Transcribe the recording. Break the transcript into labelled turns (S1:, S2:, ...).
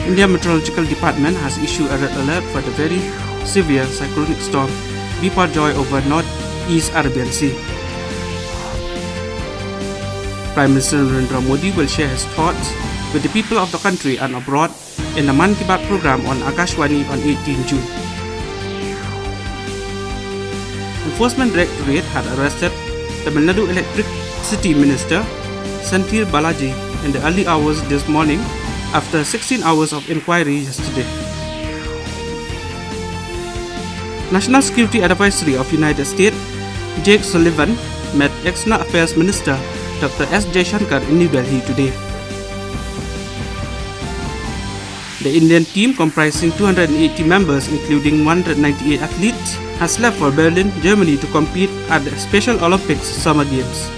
S1: India Meteorological Department has issued a red alert for the very severe cyclonic storm Biparjoy over Northeast Arabian Sea. Prime Minister Narendra Modi will share his thoughts with the people of the country and abroad in the Man Ki Baat program on Akashwani on 18 June. Enforcement Directorate had arrested Tamil Nadu Electricity Minister Senthil Balaji in the early hours this morning after 16 hours of inquiry yesterday. National Security Advisory of United States Jake Sullivan met External Affairs Minister Dr. S. Jaishankar in New Delhi today. The Indian team, comprising 280 members including 198 athletes, has left for Berlin, Germany to compete at the Special Olympics Summer Games.